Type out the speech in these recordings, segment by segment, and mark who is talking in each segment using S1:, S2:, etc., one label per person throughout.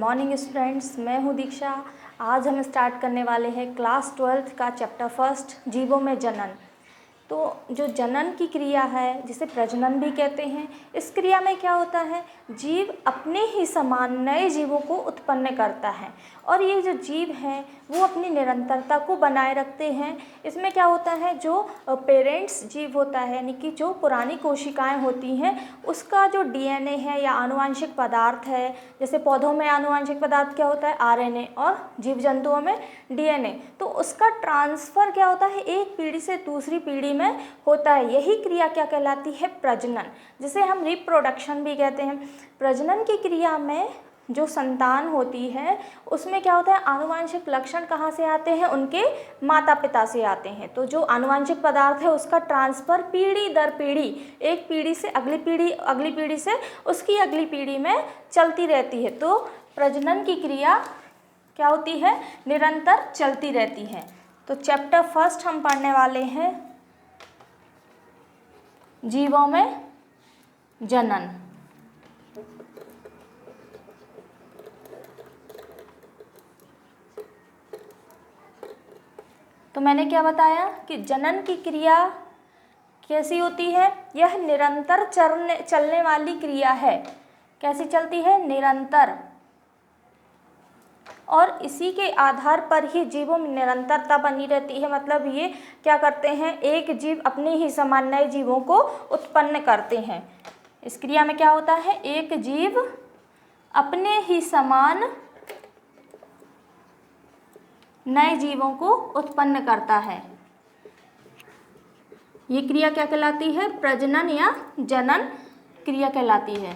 S1: Morning students, मैं हूँ दीक्षा। आज हम स्टार्ट करने वाले हैं क्लास 12th का चैप्टर फर्स्ट, जीवों में जनन। तो जो जनन की क्रिया है, जिसे प्रजनन भी कहते हैं, इस क्रिया में क्या होता है, जीव अपने ही समान नए जीवों को उत्पन्न करता है और ये जो जीव हैं वो अपनी निरंतरता को बनाए रखते हैं। इसमें क्या होता है, जो पेरेंट्स जीव होता है, यानी कि जो पुरानी कोशिकाएं होती हैं, उसका जो डीएनए है या आनुवांशिक पदार्थ है, जैसे पौधों में आनुवांशिक पदार्थ क्या होता है, आरएनए, और जीव जंतुओं में डीएनए, तो उसका ट्रांसफ़र क्या होता है, एक पीढ़ी से दूसरी पीढ़ी में होता है। यही क्रिया क्या कहलाती है, प्रजनन, जिसे हम रिप्रोडक्शन भी कहते हैं। प्रजनन की क्रिया में जो संतान होती है उसमें क्या होता है, आनुवांशिक लक्षण कहाँ से आते हैं, उनके माता पिता से आते हैं। तो जो आनुवांशिक पदार्थ है उसका ट्रांसफ़र पीढ़ी दर पीढ़ी, एक पीढ़ी से अगली पीढ़ी से उसकी अगली पीढ़ी में चलती रहती है। तो प्रजनन की क्रिया क्या होती है, निरंतर चलती रहती है। तो चैप्टर फर्स्ट हम पढ़ने वाले हैं जीवों में जनन। तो मैंने क्या बताया कि जनन की क्रिया कैसी होती है, यह निरंतर चलने वाली क्रिया है। कैसी चलती है, निरंतर, और इसी के आधार पर ही जीवों में निरंतरता बनी रहती है। मतलब ये क्या करते हैं, एक जीव अपने ही समान नए जीवों को उत्पन्न करते हैं। इस क्रिया में क्या होता है, एक जीव अपने ही समान नए जीवों को उत्पन्न करता है। ये क्रिया क्या कहलाती है, प्रजनन या जनन क्रिया कहलाती है।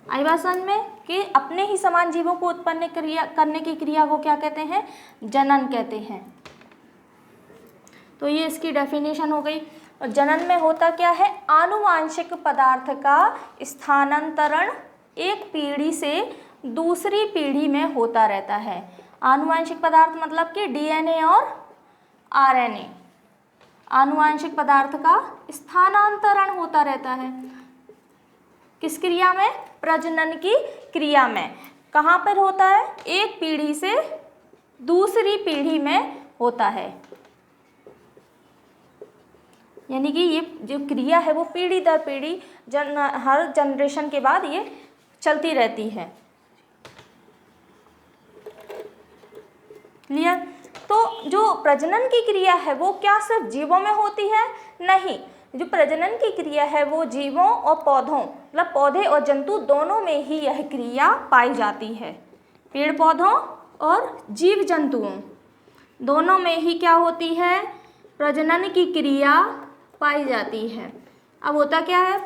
S1: आई बात समझ में कि अपने ही समान जीवों को उत्पन्न करने की क्रिया को क्या कहते हैं, जनन कहते हैं। तो ये इसकी डेफिनेशन हो गई। और जनन में होता क्या है, आनुवांशिक पदार्थ का स्थानांतरण एक पीढ़ी से दूसरी पीढ़ी में होता रहता है। आनुवांशिक पदार्थ मतलब कि डीएनए और आरएनए, आनुवांशिक पदार्थ का स्थानांतरण होता रहता है। किस क्रिया में, प्रजनन की क्रिया में। कहाँ पर होता है, एक पीढ़ी से दूसरी पीढ़ी में होता है। यानी कि ये जो क्रिया है वो पीढ़ी दर पीढ़ी हर जनरेशन के बाद ये चलती रहती है। क्लियर। तो जो प्रजनन की क्रिया है वो क्या सिर्फ जीवों में होती है, नहीं, जो प्रजनन की क्रिया है वो जीवों और पौधों, मतलब पौधे और जंतु दोनों में ही यह क्रिया पाई जाती है। पेड़ पौधों और जीव जंतुओं दोनों में ही क्या होती है, प्रजनन की क्रिया पाई जाती है। अब होता क्या है,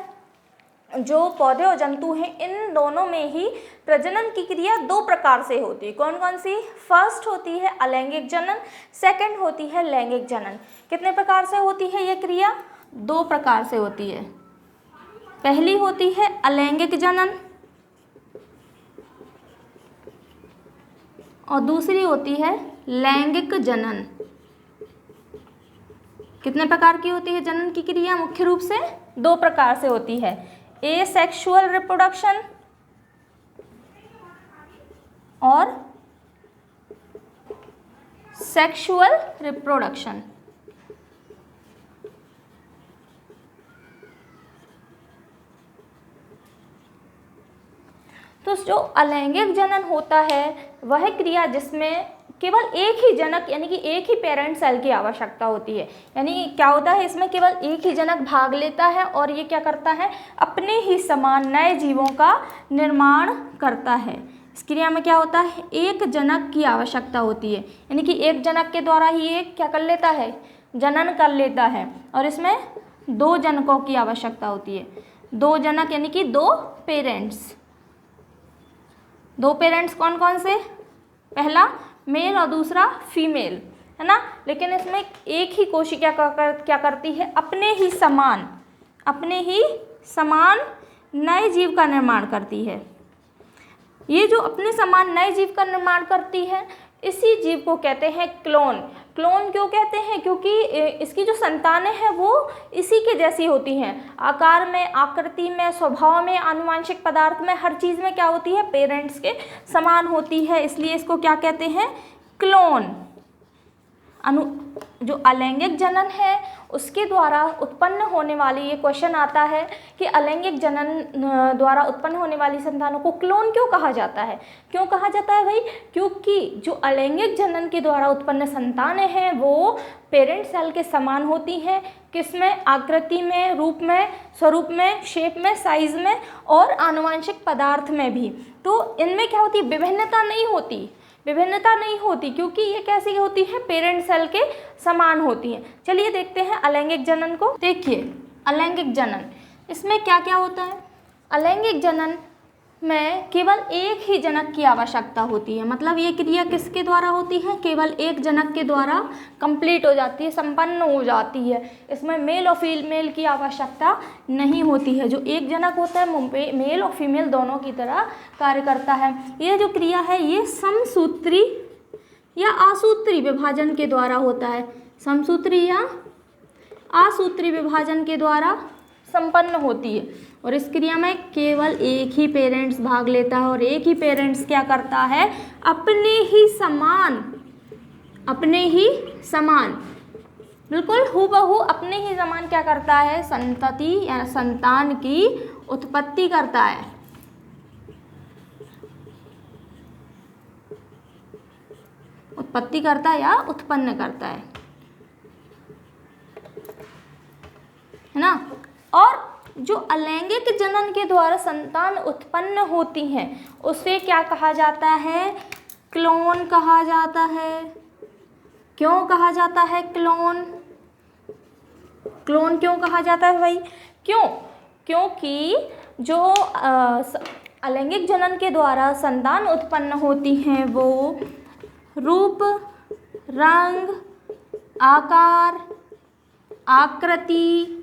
S1: जो पौधे और जंतु हैं इन दोनों में ही प्रजनन की क्रिया दो प्रकार से होती है। कौन कौन सी, फर्स्ट होती है अलैंगिक जनन, सेकंड होती है लैंगिक जनन। कितने प्रकार से होती है ये क्रिया, दो प्रकार से होती है। पहली होती है अलैंगिक जनन और दूसरी होती है लैंगिक जनन। कितने प्रकार की होती है जनन की क्रिया, मुख्य रूप से दो प्रकार से होती है, एसेक्सुअल रिप्रोडक्शन और सेक्सुअल रिप्रोडक्शन। तो जो अलैंगिक जनन होता है वह क्रिया जिसमें केवल एक ही जनक यानी कि एक ही पेरेंट सेल की आवश्यकता होती है। यानी क्या होता है, इसमें केवल एक ही जनक भाग लेता है और ये क्या करता है, अपने ही समान नए जीवों का निर्माण करता है। इस क्रिया में क्या होता है, एक जनक की आवश्यकता होती है, यानी कि एक जनक के द्वारा ही एक क्या कर लेता है, जनन कर लेता है। और इसमें दो जनकों की आवश्यकता होती है, दो जनक यानी कि दो पेरेंट्स। दो पेरेंट्स कौन कौन से, पहला मेल और दूसरा फीमेल, है ना। लेकिन इसमें एक ही कोशिका क्या करती है, अपने ही समान नए जीव का निर्माण करती है। ये जो अपने समान नए जीव का निर्माण करती है, इसी जीव को कहते हैं क्लोन। क्लोन क्यों कहते हैं? क्योंकि इसकी जो संतानें हैं वो इसी के जैसी होती हैं, आकार में, आकृति में, स्वभाव में, आनुवंशिक पदार्थ में, हर चीज़ में क्या होती है? पेरेंट्स के समान होती है, इसलिए इसको क्या कहते हैं? क्लोन। जो अलैंगिक जनन है उसके द्वारा उत्पन्न होने वाली, ये क्वेश्चन आता है कि अलैंगिक जनन द्वारा उत्पन्न होने वाली संतानों को क्लोन क्यों कहा जाता है? क्यों कहा जाता है भाई? क्योंकि जो अलैंगिक जनन के द्वारा उत्पन्न संतानें हैं वो पेरेंट सेल के समान होती हैं। किसमें? आकृति में, रूप में, स्वरूप में, शेप में, साइज में और आनुवंशिक पदार्थ में भी। तो इनमें क्या होती? विभिन्नता नहीं होती, विभिन्नता नहीं होती, क्योंकि ये कैसी होती है? पेरेंट सेल के समान होती हैं। चलिए देखते हैं अलैंगिक जनन को। देखिए अलैंगिक जनन, इसमें क्या क्या होता है? अलैंगिक जनन में केवल एक ही जनक की आवश्यकता होती है, मतलब ये क्रिया किसके द्वारा होती है? केवल एक जनक के द्वारा कंप्लीट हो जाती है, संपन्न हो जाती है। इसमें मेल और फीमेल की आवश्यकता नहीं होती है। जो एक जनक होता है मेल और फीमेल दोनों की तरह कार्य करता है। ये जो क्रिया है ये समसूत्री या आसूत्री विभाजन के द्वारा होता है, समसूत्री या आसूत्री विभाजन के द्वारा संपन्न होती है। और इस क्रिया में केवल एक ही पेरेंट्स भाग लेता है, और एक ही पेरेंट्स क्या करता है? अपने ही समान बिल्कुल हूबहू अपने ही समान क्या करता है? संतति या संतान की उत्पत्ति करता है। उत्पत्ति करता है या उत्पन्न करता है ना। और जो अलैंगिक जनन के द्वारा संतान उत्पन्न होती हैं उसे क्या कहा जाता है? क्लोन कहा जाता है। क्यों कहा जाता है क्लोन? क्लोन क्यों कहा जाता है भाई? क्योंकि जो अलैंगिक जनन के द्वारा संतान उत्पन्न होती हैं वो रूप, रंग, आकार, आकृति,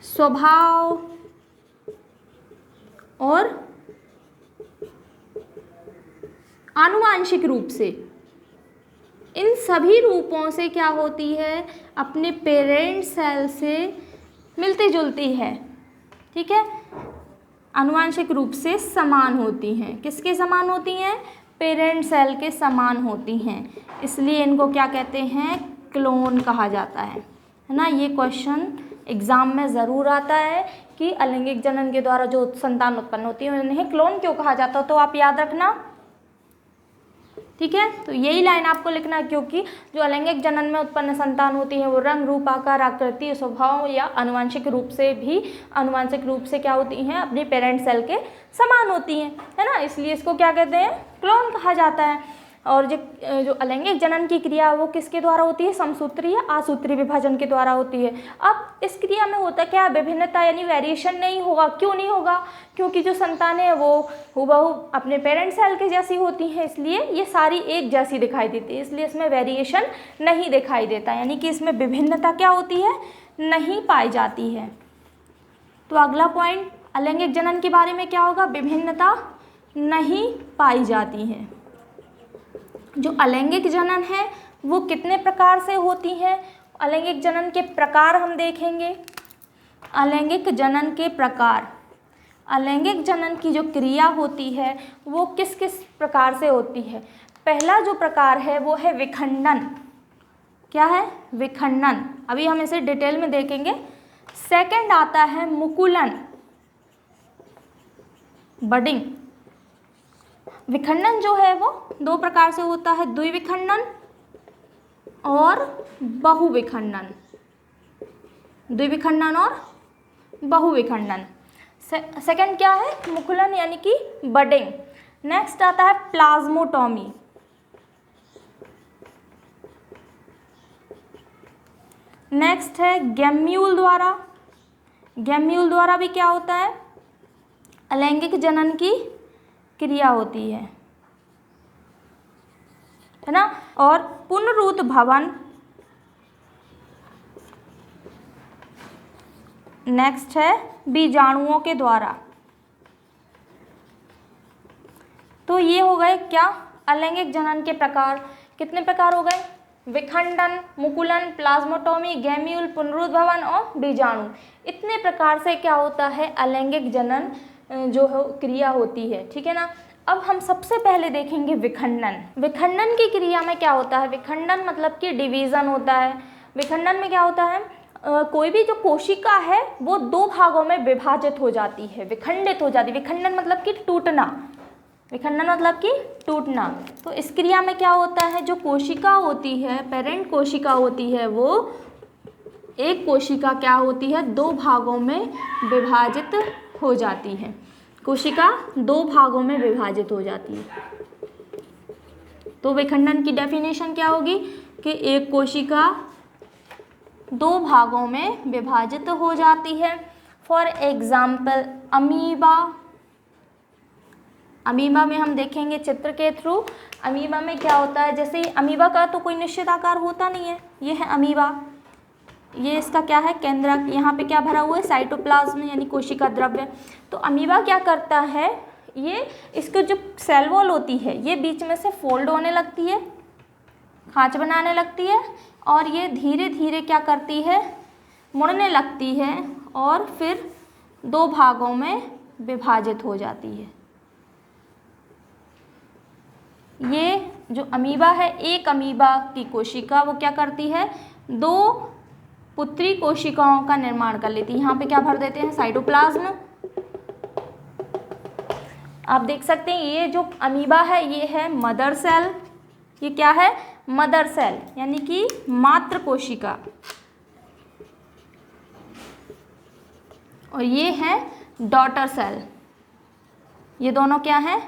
S1: स्वभाव और आनुवंशिक रूप से, इन सभी रूपों से क्या होती है? अपने पेरेंट सेल से मिलती जुलती है। ठीक है, आनुवंशिक रूप से समान होती हैं। किसके समान होती हैं? पेरेंट सेल के समान होती हैं, इसलिए इनको क्या कहते हैं? क्लोन कहा जाता है ना। ये क्वेश्चन एग्जाम में ज़रूर आता है कि अलैंगिक जनन के द्वारा जो संतान उत्पन्न होती है उन्हें क्लोन क्यों कहा जाता है, तो आप याद रखना। ठीक है, तो यही लाइन आपको लिखना है, क्योंकि जो अलैंगिक जनन में उत्पन्न संतान होती है वो रंग, रूप, आकार, आकृति, स्वभाव या आनुवंशिक रूप से क्या होती हैं? अपने पेरेंट सेल के समान होती हैं, है ना। इसलिए इसको क्या कहते हैं? क्लोन कहा जाता है। और जो अलैंगिक जनन की क्रिया वो किसके द्वारा होती है? समसूत्री या आसूत्री विभाजन के द्वारा होती है। अब इस क्रिया में होता क्या? विभिन्नता यानी वेरिएशन नहीं होगा। क्यों नहीं होगा? क्योंकि जो संतानें हैं वो हूबहू अपने पेरेंट सेल के जैसी होती हैं, इसलिए ये सारी एक जैसी दिखाई देती है, इसलिए इसमें वेरिएशन नहीं दिखाई देता, यानी कि इसमें विभिन्नता क्या होती है? नहीं पाई जाती है। तो अगला पॉइंट अलैंगिक जनन के बारे में क्या होगा? विभिन्नता नहीं पाई जाती है। जो अलैंगिक जनन है वो कितने प्रकार से होती है? अलैंगिक जनन के प्रकार हम देखेंगे। अलैंगिक जनन के प्रकार, अलैंगिक जनन की जो क्रिया होती है वो किस किस प्रकार से होती है? पहला जो प्रकार है वो है विखंडन। क्या है? विखंडन। अभी हम इसे डिटेल में देखेंगे। सेकंड आता है मुकुलन, बडिंग। विखंडन जो है वो दो प्रकार से होता है, द्विविखंडन और बहुविखंडन। द्विविखंडन और बहुविखंडन। सेकंड क्या है? मुकुलन यानी कि बडिंग। नेक्स्ट आता है प्लाज्मोटॉमी। नेक्स्ट है गैम्यूल द्वारा। गैम्यूल द्वारा भी क्या होता है? अलैंगिक जनन की क्रिया होती है ना। और पुनरुत भवन। नेक्स्ट है बीजाणुओं के द्वारा। तो ये हो गए क्या? अलैंगिक जनन के प्रकार कितने प्रकार हो गए? विखंडन, मुकुलन, प्लाज्मोटोमी, गैम्यूल, पुनरुद्भवन और बीजाणु। इतने प्रकार से क्या होता है? अलैंगिक जनन जो क्रिया होती है, ठीक है ना। अब हम सबसे पहले देखेंगे विखंडन। विखंडन की क्रिया में क्या होता है? विखंडन मतलब कि डिवीज़न होता है। विखंडन में क्या होता है? कोई भी जो कोशिका है वो दो भागों में विभाजित हो जाती है, विखंडित हो जाती है। विखंडन मतलब कि टूटना, विखंडन मतलब कि टूटना। तो इस क्रिया में क्या होता है? जो कोशिका होती है, पेरेंट कोशिका होती है, वो एक कोशिका क्या होती है? दो भागों में विभाजित हो जाती है। कोशिका दो भागों में विभाजित हो जाती है। तो विखंडन की डेफिनेशन क्या होगी कि एक कोशिका दो भागों में विभाजित हो जाती है। For example amoeba. अमीबा में हम देखेंगे चित्र के थ्रू। अमीबा में क्या होता है? जैसे अमीबा का तो कोई निश्चित आकार होता नहीं है। ये है अमीबा, ये इसका क्या है? केंद्रक। यहाँ पे क्या भरा हुआ है? साइटोप्लाज्म यानी कोशिका द्रव्य। तो अमीबा क्या करता है? ये इसके जो सेल वॉल होती है ये बीच में से फोल्ड होने लगती है, खांच बनाने लगती है, और ये धीरे धीरे क्या करती है? मुड़ने लगती है और फिर दो भागों में विभाजित हो जाती है। ये जो अमीबा है, एक अमीबा की कोशिका वो क्या करती है? दो पुत्री कोशिकाओं का निर्माण कर लेती है। यहाँ पे क्या भर देते हैं? साइटोप्लाज्म। आप देख सकते हैं ये जो अमीबा है ये है मदर सेल। ये क्या है? मदर सेल यानी कि मातृ कोशिका। और ये है डॉटर सेल। ये दोनों क्या हैं?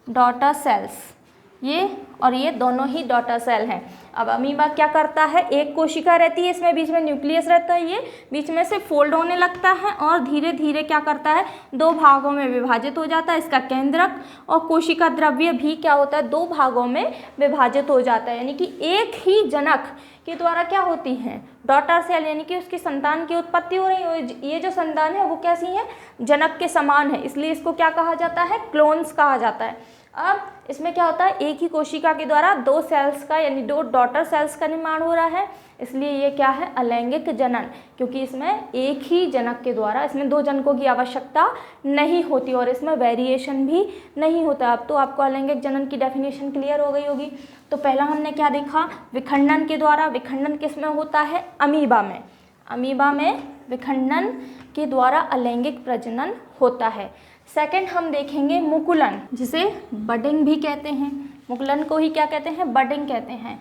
S1: Daughter cells. ये और ये दोनों ही डॉटर सेल हैं। अब अमीबा क्या करता है? एक कोशिका रहती है, इसमें बीच में न्यूक्लियस रहता है, ये बीच में से फोल्ड होने लगता है और धीरे धीरे क्या करता है? दो भागों में विभाजित हो जाता है। इसका केंद्रक और कोशिका द्रव्य भी क्या होता है? दो भागों में विभाजित हो जाता है। यानी कि एक ही जनक के द्वारा क्या होती हैं? डॉटर सेल, यानी कि उसकी संतान की उत्पत्ति हो रही है। ये जो संतान है वो कैसी है? जनक के समान है, इसलिए इसको क्या कहा जाता है? क्लोन्स कहा जाता है। अब इसमें क्या होता है? एक ही कोशिका के द्वारा दो सेल्स का यानी दो डॉटर सेल्स का निर्माण हो रहा है, इसलिए ये क्या है? अलैंगिक जनन, क्योंकि इसमें एक ही जनक के द्वारा, इसमें दो जनकों की आवश्यकता नहीं होती और इसमें वेरिएशन भी नहीं होता। अब तो आपको अलैंगिक जनन की डेफिनेशन क्लियर हो गई होगी। तो पहला हमने क्या देखा? विखंडन के द्वारा। विखंडन किस में होता है? अमीबा में। अमीबा में विखंडन के द्वारा अलैंगिक प्रजनन होता है। सेकंड हम देखेंगे मुकुलन, जिसे बडिंग भी कहते हैं। मुकुलन को ही क्या कहते हैं? बडिंग कहते हैं।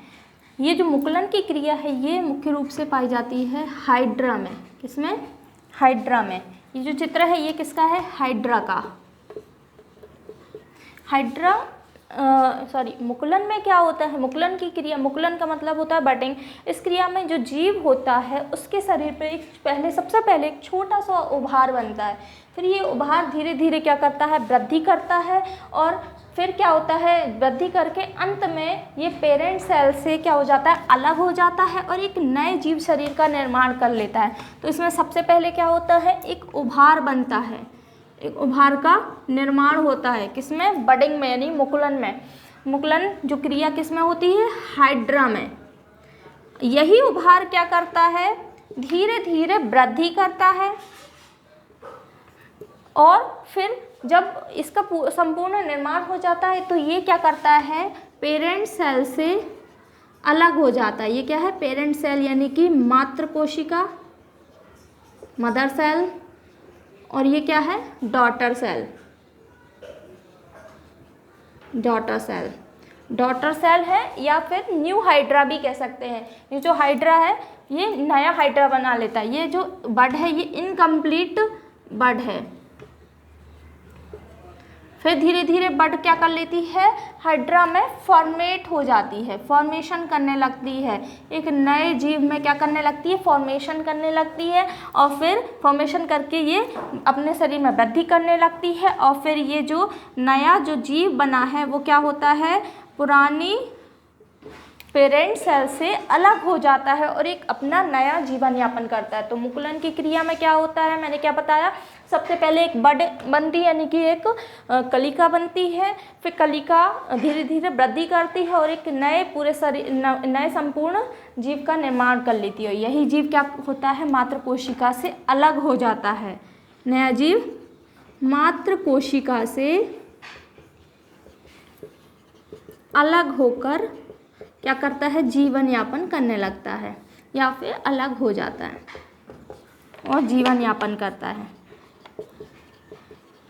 S1: ये जो मुकुलन की क्रिया है ये मुख्य रूप से पाई जाती है हाइड्रा में। किसमें? हाइड्रा में। ये जो चित्र है ये किसका है? हाइड्रा का। हाइड्रा मुकुलन में क्या होता है? मुकुलन की क्रिया, मुकुलन का मतलब होता है बडिंग। इस क्रिया में जो जीव होता है उसके शरीर पे सबसे पहले एक छोटा सा उभार बनता है। फिर ये उभार धीरे धीरे क्या करता है? वृद्धि करता है और फिर क्या होता है? वृद्धि करके अंत में ये पेरेंट सेल से क्या हो जाता है? अलग हो जाता है और एक नए जीव शरीर का निर्माण कर लेता है। तो इसमें सबसे पहले क्या होता है? एक उभार बनता है, एक उभार का निर्माण होता है। किसमें? बडिंग में यानी मुकुलन में। मुकुलन जो क्रिया किसमें होती है? हाइड्रा में। यही उभार क्या करता है? धीरे धीरे वृद्धि करता है और फिर जब इसका संपूर्ण निर्माण हो जाता है तो ये क्या करता है? पेरेंट सेल से अलग हो जाता है। ये क्या है? पेरेंट सेल यानी कि मातृ कोशिका, मदर सेल, और ये क्या है? Daughter cell. Daughter cell, daughter cell है या फिर न्यू हाइड्रा भी कह सकते हैं। ये जो हाइड्रा है ये नया हाइड्रा बना लेता है। ये जो बड है ये इनकम्प्लीट बड है। फिर धीरे धीरे बड क्या कर लेती है? हाइड्रा में फॉर्मेट हो जाती है, फॉर्मेशन करने लगती है। एक नए जीव में क्या करने लगती है? फॉर्मेशन करने लगती है और फिर फॉर्मेशन करके ये अपने शरीर में वृद्धि करने लगती है और फिर ये जो नया जो जीव बना है वो क्या होता है? पुरानी पेरेंट सेल से अलग हो जाता है और एक अपना नया जीवन यापन करता है। तो मुकुलन की क्रिया में क्या होता है, मैंने क्या बताया, सबसे पहले एक बड बनती है, यानी कि एक कलिका बनती है, फिर कलिका धीरे धीरे वृद्धि करती है और एक नए पूरे शरीर नए संपूर्ण जीव का निर्माण कर लेती है। यही जीव क्या होता है, मात्र कोशिका से अलग हो जाता है। नया जीव मात्र कोशिका से अलग होकर क्या करता है, जीवन यापन करने लगता है या फिर अलग हो जाता है और जीवन यापन करता है।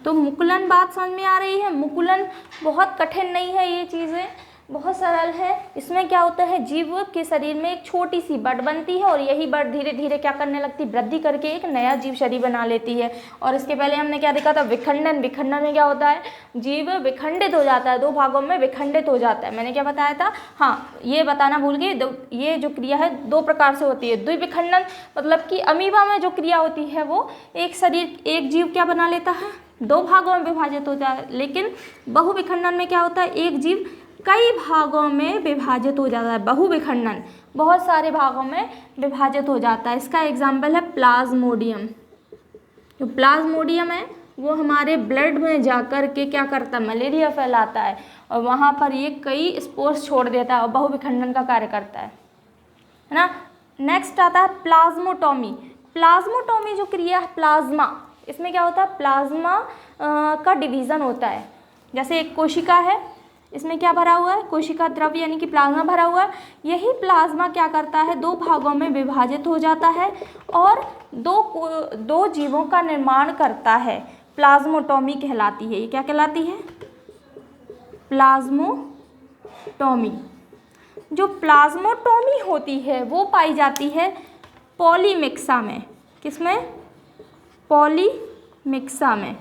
S1: तो मुकुलन बात समझ में आ रही है। मुकुलन बहुत कठिन नहीं है, ये चीज़ें बहुत सरल है। इसमें क्या होता है, जीव के शरीर में एक छोटी सी बड बनती है और यही बड धीरे धीरे क्या करने लगती है, वृद्धि करके एक नया जीव शरीर बना लेती है। और इसके पहले हमने क्या देखा था, विखंडन। विखंडन में क्या होता है, जीव विखंडित हो जाता है, दो भागों में विखंडित हो जाता है। मैंने क्या बताया था, हाँ ये बताना भूल गई, ये जो क्रिया है दो प्रकार से होती है। द्विविखंडन मतलब कि अमीबा में जो क्रिया होती है वो एक शरीर, एक जीव क्या बना लेता है, दो भागों में विभाजित होता है। लेकिन बहुविखंडन में क्या होता है, एक जीव कई भागों में विभाजित हो जाता है। बहुविखंडन बहुत सारे भागों में विभाजित हो जाता है। इसका एग्जाम्पल है प्लाज्मोडियम। जो प्लाज्मोडियम है वो हमारे ब्लड में जाकर के क्या करता है, मलेरिया फैलाता है और वहाँ पर ये कई स्पोर्स छोड़ देता है और बहुविखंडन का कार्य करता है ना। नेक्स्ट आता है प्लाज्मोटोमी। प्लाज्मोटोमी जो क्रिया है, प्लाज्मा, इसमें क्या होता है, प्लाज्मा का डिवीज़न होता है। जैसे एक कोशिका है, इसमें क्या भरा हुआ है, कोशिका द्रव्य यानी कि प्लाज्मा भरा हुआ है। यही प्लाज्मा क्या करता है, दो भागों में विभाजित हो जाता है और दो जीवों का निर्माण करता है। प्लाज्मोटोमी कहलाती है। ये क्या कहलाती है, प्लाज्मोटोमी। जो प्लाज्मोटोमी होती है वो पाई जाती है पॉलीमिक्सा में। किसमें, पॉलीमिक्सा में।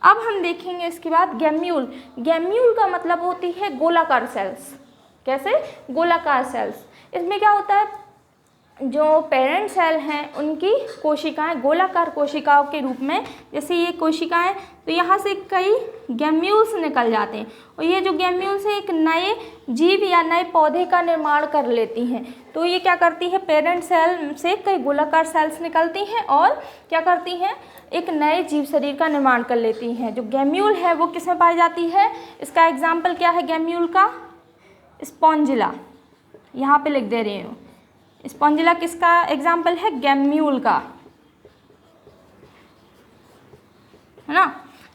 S1: अब हम देखेंगे इसके बाद गैम्यूल। गैम्यूल का मतलब होती है गोलाकार सेल्स। कैसे, गोलाकार सेल्स। इसमें क्या होता है, जो पेरेंट सेल हैं उनकी कोशिकाएं गोलाकार कोशिकाओं के रूप में, जैसे ये कोशिकाएं, तो यहाँ से कई गैम्यूल्स निकल जाते हैं और ये जो गैम्यूल्स है एक नए जीव या नए पौधे का निर्माण कर लेती हैं। तो ये क्या करती है, पेरेंट सेल से कई गोलाकार सेल्स निकलती हैं और क्या करती हैं, एक नए जीव शरीर का निर्माण कर लेती हैं। जो गैम्यूल है वो किसमें पाई जाती है, इसका एग्जाम्पल क्या है गैम्यूल का, स्पॉन्जिला। यहाँ पे लिख दे रही हूँ, स्पॉन्जिला किसका एग्जाम्पल है, गैम्यूल का, है ना।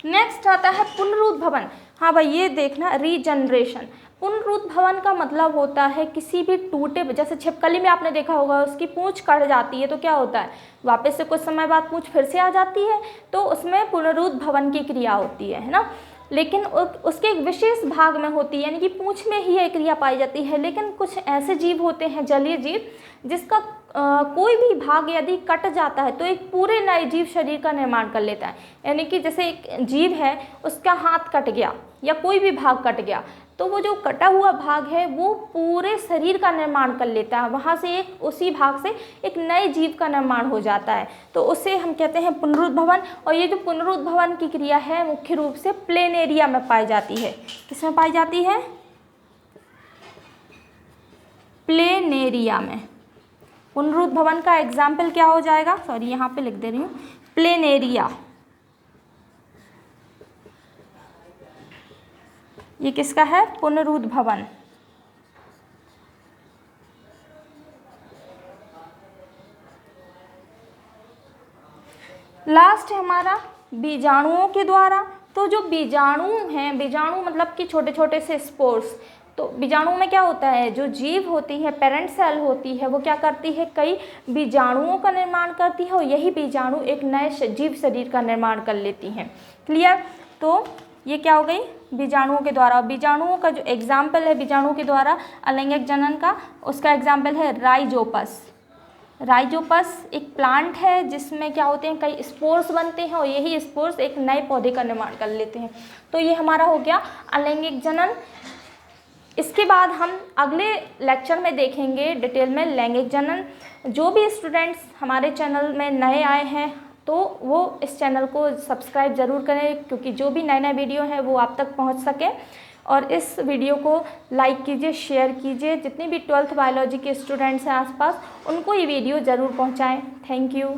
S1: नेक्स्ट आता है पुनरुद्भवन। हाँ भाई ये देखना, रीजनरेशन। पुनरुद्भवन का मतलब होता है किसी भी टूटे, जैसे छिपकली में आपने देखा होगा उसकी पूंछ कट जाती है तो क्या होता है, वापस से कुछ समय बाद पूंछ फिर से आ जाती है, तो उसमें पुनरुद्भवन की क्रिया होती है ना। लेकिन उसके एक विशेष भाग में होती है, यानी कि पूंछ में ही यह क्रिया पाई जाती है। लेकिन कुछ ऐसे जीव होते हैं, जलीय जीव, जिसका कोई भी भाग यदि कट जाता है तो एक पूरे नए जीव शरीर का निर्माण कर लेता है। यानी कि जैसे एक जीव है, उसका हाथ कट गया या कोई भी भाग कट गया, तो वो जो कटा हुआ भाग है वो पूरे शरीर का निर्माण कर लेता है। वहाँ से एक, उसी भाग से एक नए जीव का निर्माण हो जाता है, तो उसे हम कहते हैं पुनरुद्भवन। और ये जो पुनरुद्भवन की क्रिया है मुख्य रूप से प्लेनेरिया में पाई जाती है। किसमें पाई जाती है, प्लेनेरिया में। पुनरुद्भवन का एग्जाम्पल क्या हो जाएगा, सॉरी यहाँ पे लिख दे रही हूँ, प्लेनेरिया। ये किसका है, पुनरुद्भवन। लास्ट है हमारा बीजाणुओं के द्वारा। तो जो बीजाणु हैं, बीजाणु मतलब कि छोटे छोटे से स्पोर्स, तो बीजाणु में क्या होता है, जो जीव होती है, पेरेंट सेल होती है, वो क्या करती है, कई बीजाणुओं का निर्माण करती है और यही बीजाणु एक नए जीव शरीर का निर्माण कर लेती हैं। क्लियर। तो ये क्या हो गई, बीजाणुओं के द्वारा। बीजाणुओं का जो एग्जाम्पल है बीजाणुओं के द्वारा अलैंगिक जनन का, उसका एग्जाम्पल है राइजोपस। राइजोपस एक प्लांट है जिसमें क्या होते हैं, कई स्पोर्स बनते हैं और यही स्पोर्स एक नए पौधे का निर्माण कर लेते हैं। तो ये हमारा हो गया अलैंगिक जनन। इसके बाद हम अगले लेक्चर में देखेंगे डिटेल में लैंगिक जनन। जो भी स्टूडेंट्स हमारे चैनल में नए आए हैं तो वो इस चैनल को सब्सक्राइब ज़रूर करें, क्योंकि जो भी नए नए वीडियो हैं वो आप तक पहुंच सके। और इस वीडियो को लाइक कीजिए, शेयर कीजिए। जितने भी 12th बायोलॉजी के स्टूडेंट्स हैं आसपास, उनको ये वीडियो ज़रूर पहुंचाएं। Thank you.